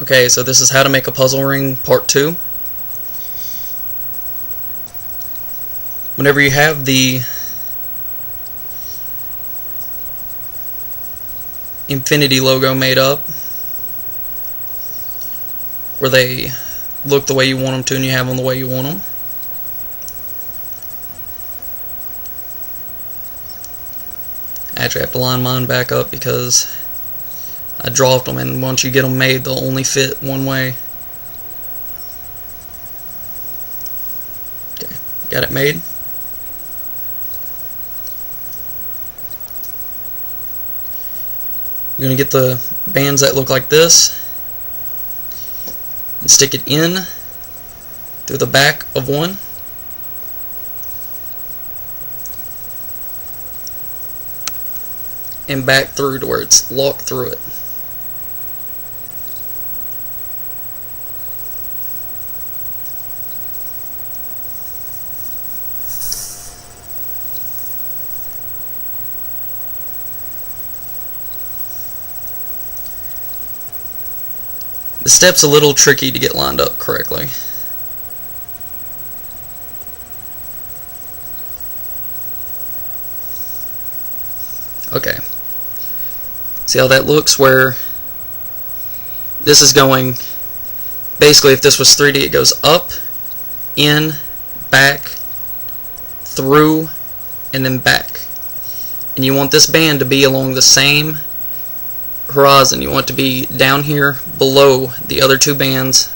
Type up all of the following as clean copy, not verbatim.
Okay, so this is how to make a puzzle ring part 2. Whenever you have the Infinity logo made up, where they look the way you want them to and you have them the way you want them, I actually have to line mine back up because I dropped them, and once you get them made, they'll only fit one way. Okay, got it made. You're going to get the bands that look like this and stick it in through the back of one. And back through to where it's locked through it. The step's a little tricky to get lined up correctly. Okay. See how that looks, where this is going, basically if this was 3D, it goes up, in, back, through, and then back. And you want this band to be along the same horizon. You want it to be down here below the other two bands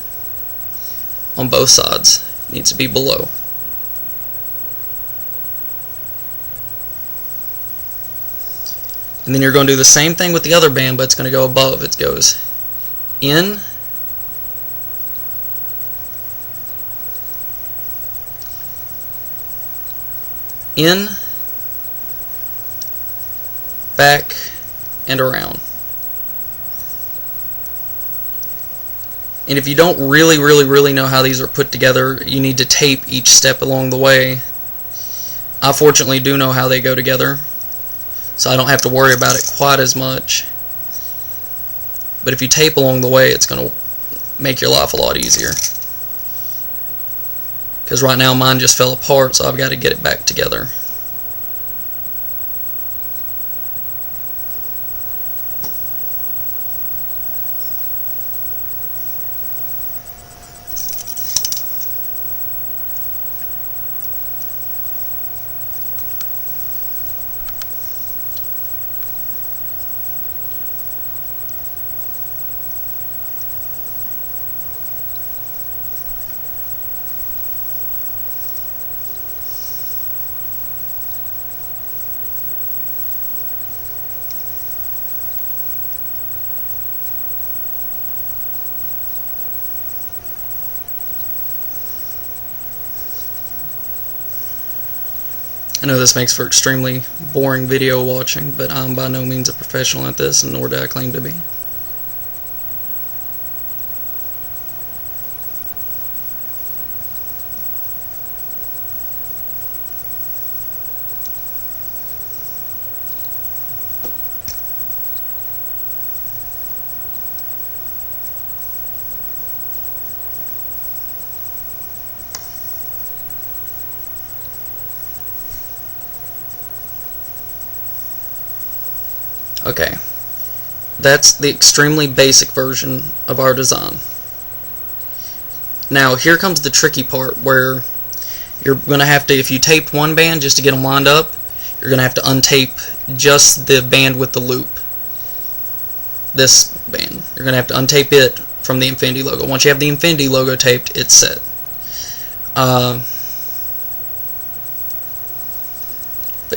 on both sides. It needs to be below. And then you're going to do the same thing with the other band, but it's going to go above. It goes in, in, back, and around. And if you don't really know how these are put together, you need to tape each step along the way. I fortunately do know how they go together, so I don't have to worry about it quite as much. But if you tape along the way, it's going to make your life a lot easier. Because right now mine just fell apart, so I've got to get it back together. I know this makes for extremely boring video watching, but I'm by no means a professional at this, and nor do I claim to be. Okay, that's the extremely basic version of our design. Now here comes the tricky part, where you're going to have to, if you taped one band just to get them lined up, you're going to have to untape just the band with the loop. This band, you're going to have to untape it from the Infinity logo. Once you have the Infinity logo taped, it's set. But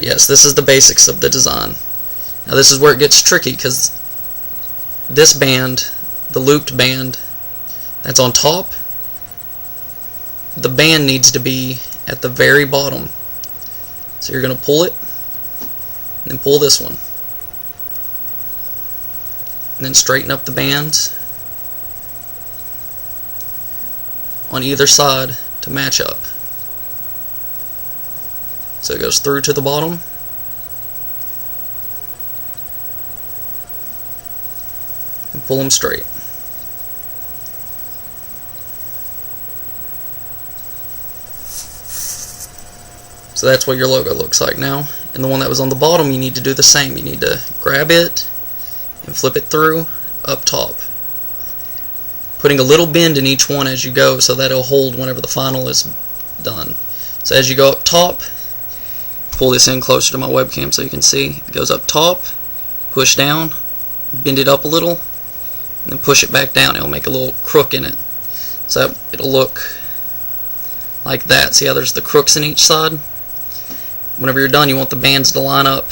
yes, this is the basics of the design. Now this is where it gets tricky, because this band, the looped band that's on top, the band needs to be at the very bottom. So you're going to pull it, and then pull this one. And then straighten up the bands on either side to match up. So it goes through to the bottom. And pull them straight. So that's what your logo looks like now. And the one that was on the bottom, you need to do the same. You need to grab it and flip it through up top, putting a little bend in each one as you go so that it'll hold whenever the final is done. So as you go up top, pull this in closer to my webcam so you can see. It goes up top, push down, bend it up a little, and then push it back down. It'll make a little crook in it. So it'll look like that. See how there's the crooks in each side? Whenever you're done, you want the bands to line up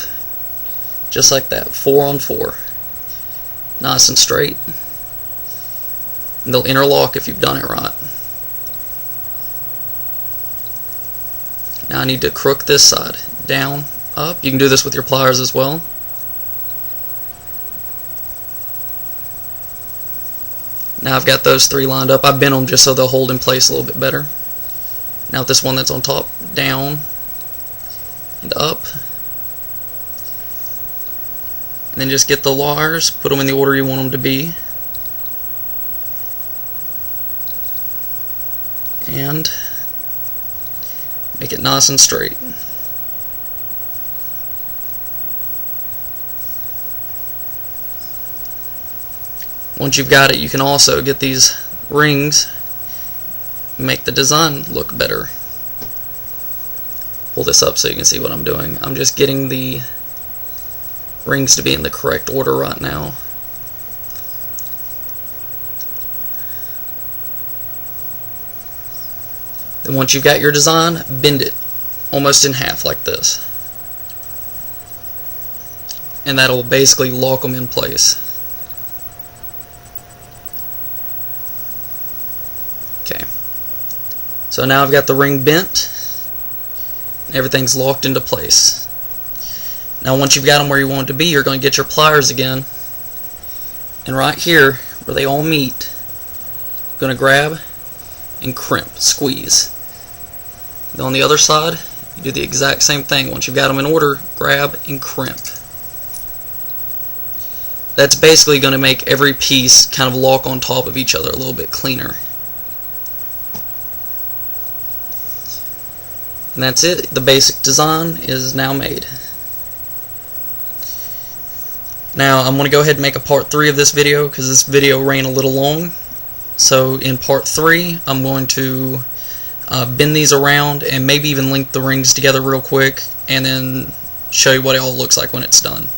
just like that, 4 on 4. Nice and straight. And they'll interlock if you've done it right. Now I need to crook this side. Down, up. You can do this with your pliers as well. Now I've got those 3 lined up. I bent them just so they'll hold in place a little bit better. Now with this one that's on top, down and up. And then just get the wires, put them in the order you want them to be. And make it nice and straight. Once you've got it, you can also get these rings, make the design look better. Pull this up so you can see what I'm doing. I'm just getting the rings to be in the correct order right now. Then once you've got your design, bend it almost in half like this. And that'll basically lock them in place. Okay. So now I've got the ring bent. Everything's locked into place. Now once you've got them where you want it to be, you're going to get your pliers again, and right here where they all meet, you're going to grab and crimp, squeeze. Then on the other side, you do the exact same thing. Once you've got them in order, grab and crimp. That's basically going to make every piece kind of lock on top of each other a little bit cleaner. And that's it. The basic design is now made. Now I'm going to go ahead and make a part 3 of this video because this video ran a little long. So in part 3 I'm going to bend these around and maybe even link the rings together real quick and then show you what it all looks like when it's done.